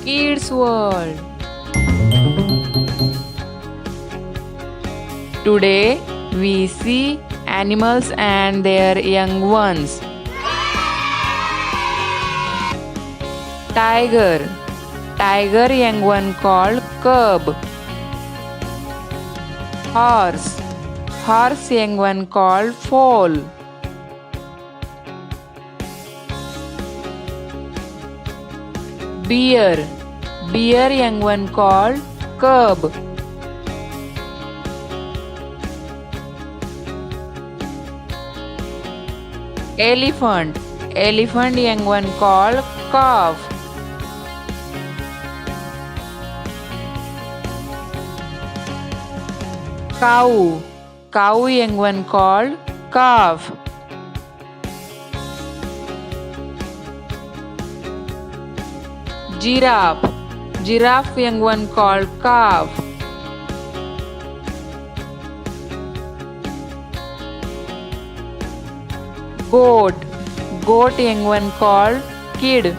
Kids World. Today we see animals and their young ones. Tiger. Tiger young one called cub. Horse. Horse young one called foal. Bear. Bear young one called cub. Elephant. Elephant young one called calf. Cow. Cow young one called calf. Giraffe. Giraffe young one called calf. Goat. Goat young one called kid.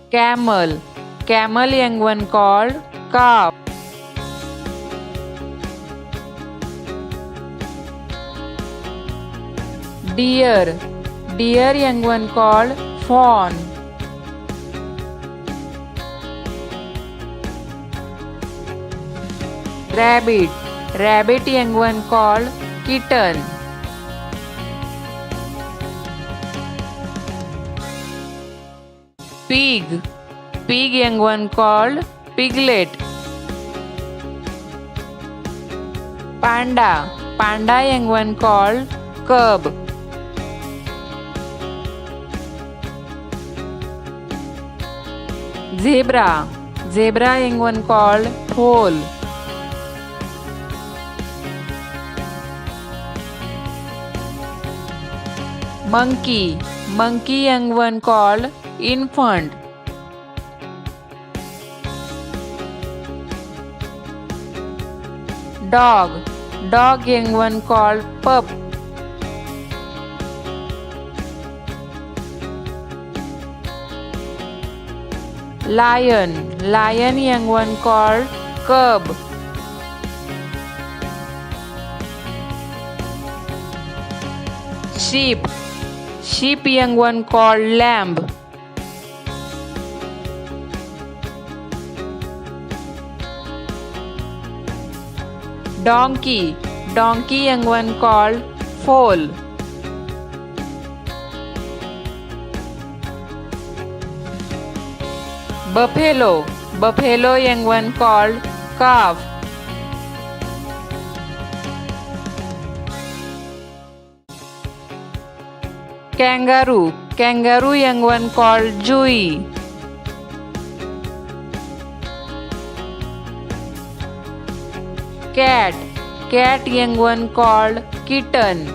Camel. Camel young one called calf. Deer. Deer young one called fawn. Rabbit. Rabbit young one called kitten. Pig. Pig young one called piglet. Panda. Panda young one called cub. Zebra. Zebra young one called foal. Monkey. Monkey young one called infant. Dog. Dog young one called pup. Lion. Lion young one called cub. Sheep. Sheep young one called lamb. Donkey. Donkey young one called foal. Buffalo. Buffalo young one called calf. Kangaroo. Kangaroo young one called Joey. Cat. Cat young one called kitten.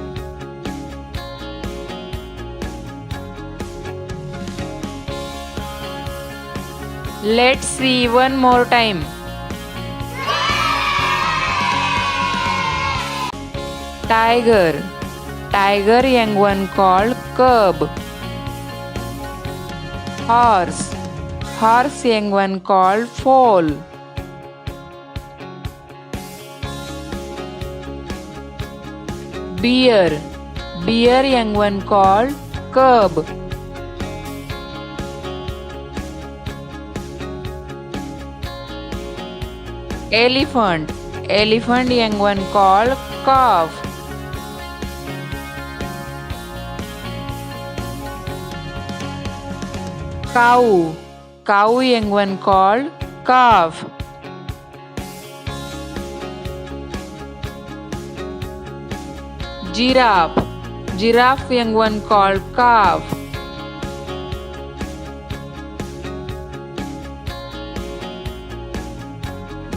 Let's see one more time. Tiger. Tiger young one called cub. Horse. Horse young one called foal. Bear. Bear young one called cub. Elephant. Elephant young one called calf. Cow. Cow young one called calf. Giraffe. Giraffe young one called calf.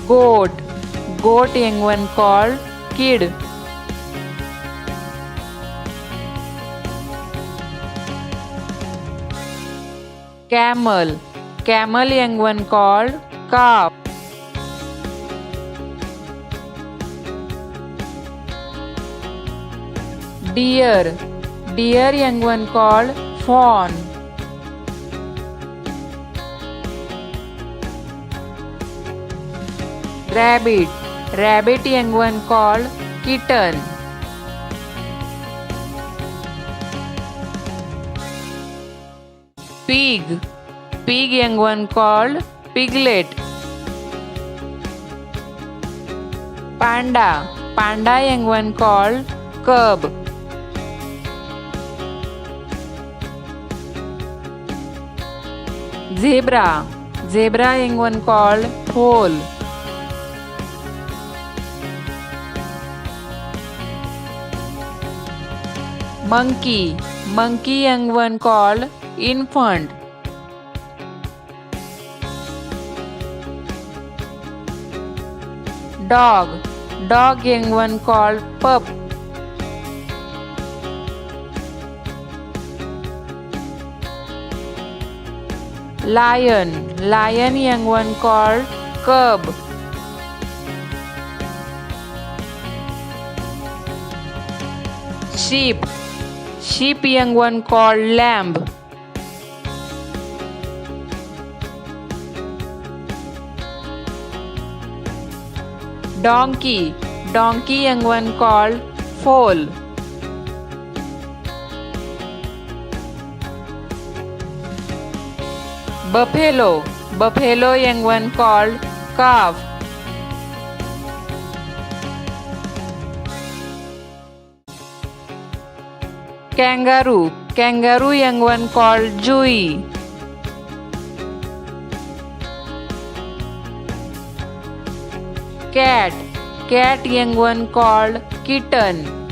Goat. Goat young one called kid. Camel. Camel young one called calf. Deer. Deer young one called fawn. Rabbit. Rabbit young one called kitten. Pig. Pig young one called piglet. Panda. Panda young one called cub. Zebra. Zebra young one called foal. Monkey. Monkey young one called infant. Dog. Dog young one called pup. Lion. Lion young one called cub. Sheep. Sheep young one called lamb. Donkey. Donkey young one called foal. Buffalo. Buffalo young one called calf. Kangaroo. Kangaroo young one called Joey. Cat. Cat young one called kitten.